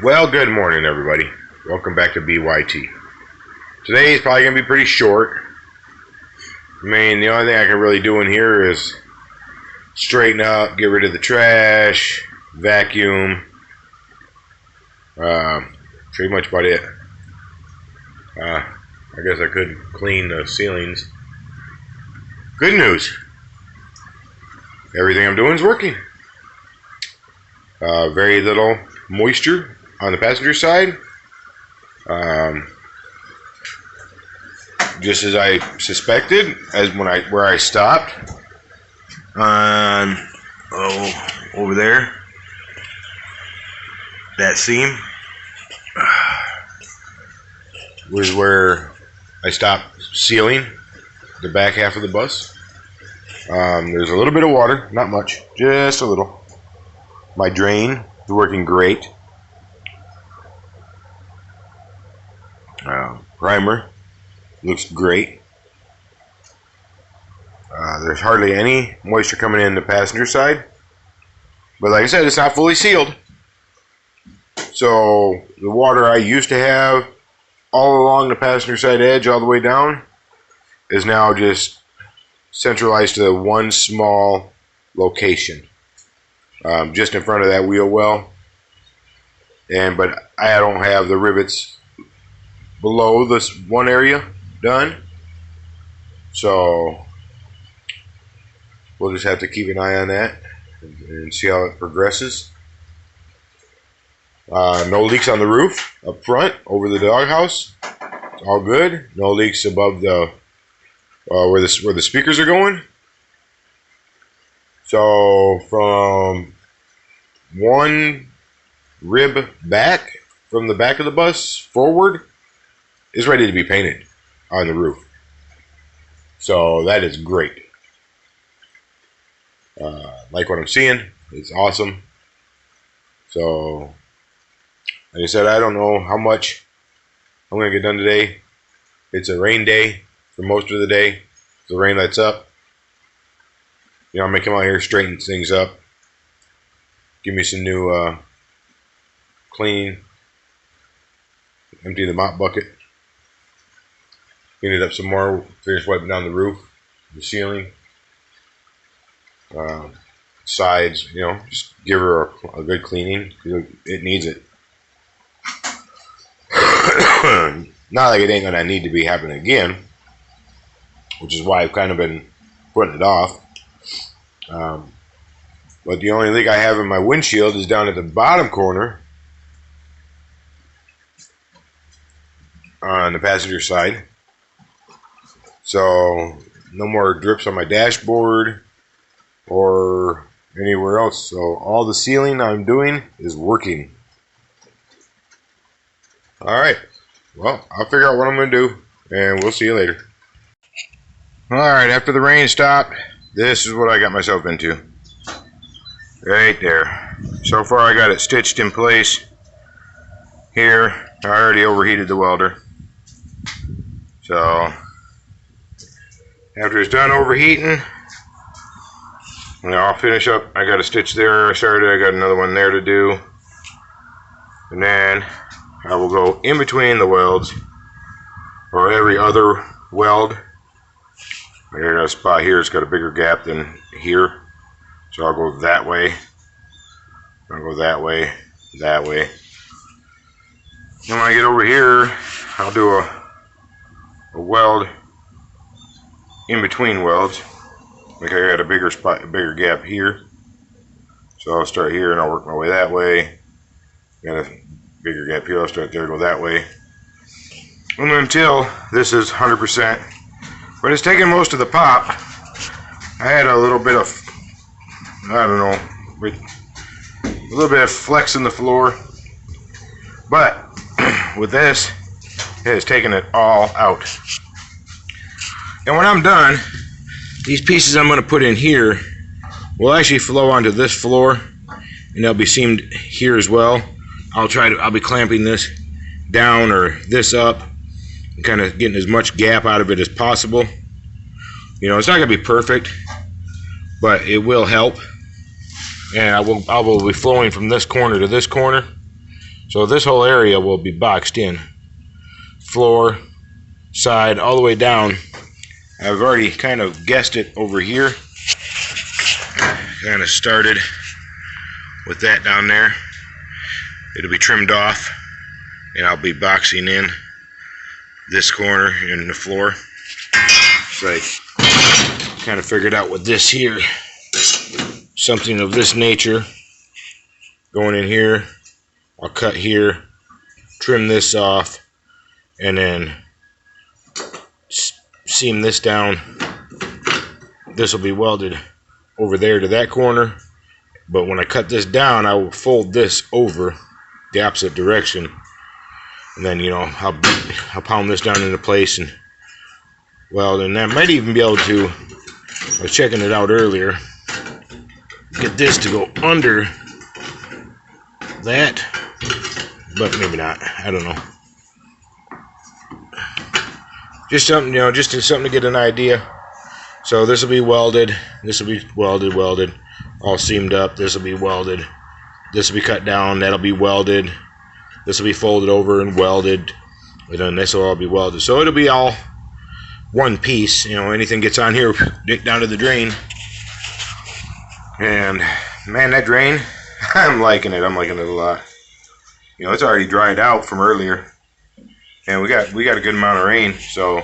Well, good morning, everybody. Welcome back to BYT. Today is probably going to be pretty short. I mean, the only thing I can really do in here is straighten up, get rid of the trash, vacuum. Pretty much about it. I guess I could clean the ceilings. Good news. Everything I'm doing is working. Very little moisture on the passenger side. Just as I suspected, where I stopped on over there, that seam was where I stopped sealing the back half of the bus. There's a little bit of water, not much, just a little. My drain is working great. Primer looks great. There's hardly any moisture coming in the passenger side, but like I said, it's not fully sealed. So the water I used to have all along the passenger side edge all the way down is now just centralized to one small location, just in front of that wheel well. But I don't have the rivets below this one area done, so we'll just have to keep an eye on that and see how it progresses. No leaks on the roof up front over the doghouse. All good. No leaks above the where the speakers are going. So from one rib back from the back of the bus forward is ready to be painted on the roof. So that is great. Like what I'm seeing. It's awesome. So like I said, I don't know how much I'm going to get done today. It's a rain day for most of the day. If the rain lets up, I may come out here, straighten things up, give me some new clean, empty the mop bucket, clean it up some more, finish wiping down the roof, the ceiling, sides, just give her a good cleaning, because it needs it. Not like it ain't gonna need to be happening again, which is why I've kind of been putting it off. But the only leak I have in my windshield is down at the bottom corner on the passenger side. So no more drips on my dashboard or anywhere else. So all the sealing I'm doing is working. Alright, well, I'll figure out what I'm going to do, and we'll see you later. Alright, after the rain stopped, this is what I got myself into. Right there. So far I got it stitched in place here. I already overheated the welder. So, after it's done overheating, I'll finish up. I got a stitch there I started, I got another one there to do. And then I will go in between the welds, or every other weld. I got a spot here, it's got a bigger gap than here. So I'll go that way. I'll go that way, that way. Then when I get over here, I'll do a weld in between welds. Like I got a bigger spot, a bigger gap here. So I'll start here and I'll work my way that way. Got a bigger gap here, I'll start there, go that way. And until this is 100%. But it's taking most of the pop. I had a little bit of, I don't know, a little bit of flex in the floor. But with this, it has taken it all out. And when I'm done, these pieces I'm going to put in here will actually flow onto this floor, and they'll be seamed here as well. I'll be clamping this down or this up, and kind of getting as much gap out of it as possible. It's not going to be perfect, but it will help. And I will be flowing from this corner to this corner. So this whole area will be boxed in. Floor, side, all the way down. I've already kind of guessed it over here. Kind of started with that down there. It'll be trimmed off, and I'll be boxing in this corner in the floor. So I kind of figured out with this here, something of this nature. Going in here, I'll cut here, trim this off, and then seam this down. This will be welded over there to that corner, but when I cut this down, I will fold this over the opposite direction, and then, you know, I'll pound this down into place and weld. And I might even be able to, I was checking it out earlier, get this to go under that, but maybe not. I don't know. Just something, you know, just something to get an idea. So this will be welded. This will be welded, all seamed up. This will be welded. This will be cut down. That'll be welded. This will be folded over and welded, and then this will all be welded. So it'll be all one piece. You know, anything gets on here, down to the drain. And man, that drain, I'm liking it. I'm liking it a lot. You know, it's already dried out from earlier, and we got a good amount of rain. So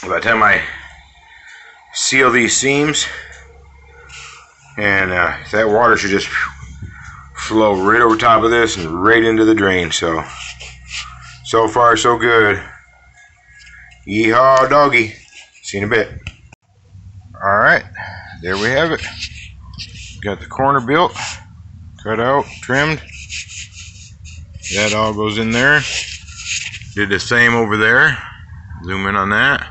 by the time I seal these seams, and that water should just flow right over top of this and right into the drain. So far so good. Yeehaw, doggy. See you in a bit. All right, there we have it. Got the corner built, cut out, trimmed. That all goes in there. Did the same over there. Zoom in on that.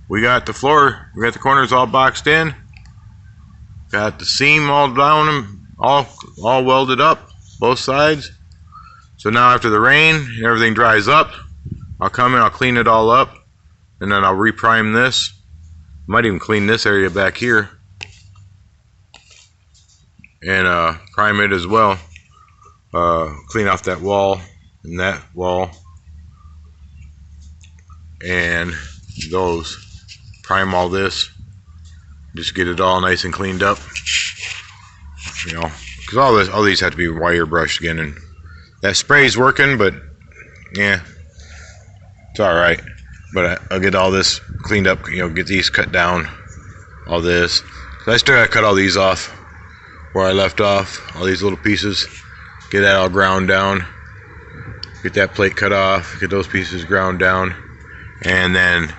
We got the floor, we got the corners all boxed in. Got the seam all down them, all welded up, both sides. So now after the rain and everything dries up, I'll come in, I'll clean it all up, and then I'll reprime this. Might even clean this area back here and prime it as well. Clean off that wall and that wall and those. Prime all this. Just get it all nice and cleaned up. You know, because all these have to be wire brushed again, and that spray's working, but yeah, it's all right. But I'll get all this cleaned up. You know, get these cut down. All this. So I still gotta cut all these off where I left off. All these little pieces. Get that all ground down. Get that plate cut off. Get those pieces ground down, and then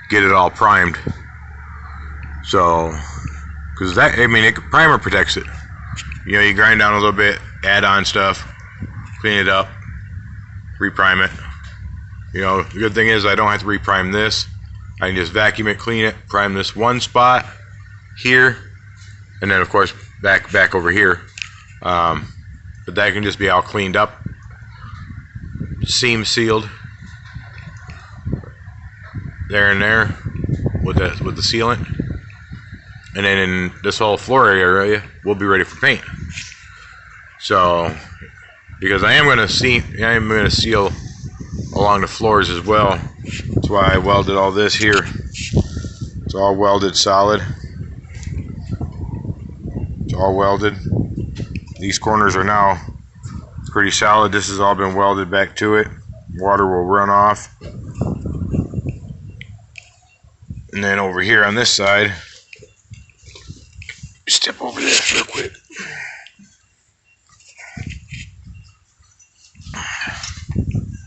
get it all primed. So, because that, I mean, primer protects it. You know, you grind down a little bit, add on stuff, clean it up, reprime it. You know, the good thing is I don't have to reprime this. I can just vacuum it, clean it, prime this one spot here, and then of course back over here. But that can just be all cleaned up, seam sealed there and there with the sealant, and then in this whole floor area we'll be ready for paint. So because I am going to seal along the floors as well. That's why I welded all this here. It's all welded solid. It's all welded. These corners are now pretty solid. This has all been welded back to it. Water will run off. And then over here on this side, step over this real quick.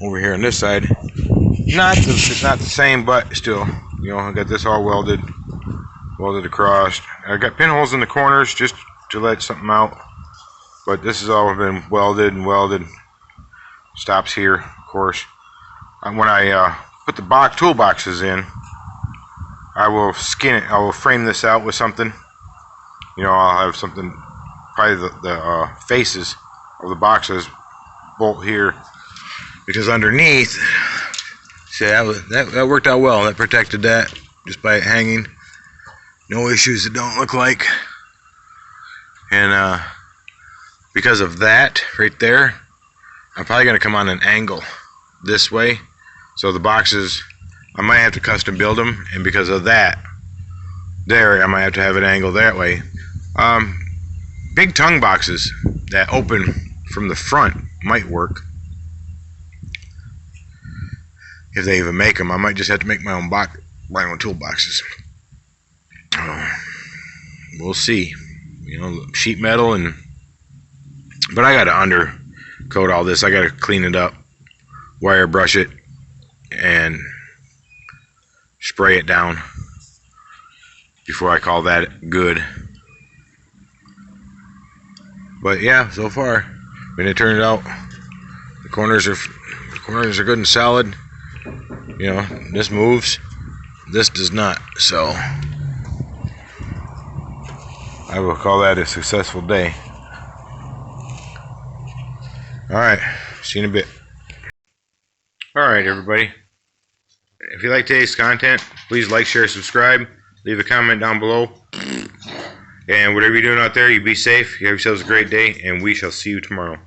Over here on this side, it's not the same, but still, you know, I got this all welded across. I got pinholes in the corners just to let something out, but this has all been welded and welded. Stops here, of course. And when I put the toolboxes in, I will skin it. I will frame this out with something. You know, I'll have something, probably the faces of the boxes bolt here, because underneath, see, that worked out well. That protected that just by it hanging. No issues, it don't look like. And because of that right there, I'm probably going to come on an angle this way. So the boxes, I might have to custom build them, and because of that, there I might have to have an angle that way. Big tongue boxes that open from the front might work. If they even make them, I might just have to make my own toolboxes. We'll see. You know, sheet metal but I got to undercoat all this. I got to clean it up, wire brush it, and spray it down before I call that good. But yeah, so far, when it turned out, the corners are good and solid. You know, this moves, this does not. So I will call that a successful day. Alright, see you in a bit. Alright, everybody. If you like today's content, please like, share, subscribe. Leave a comment down below. And whatever you're doing out there, you be safe. You have yourselves a great day, and we shall see you tomorrow.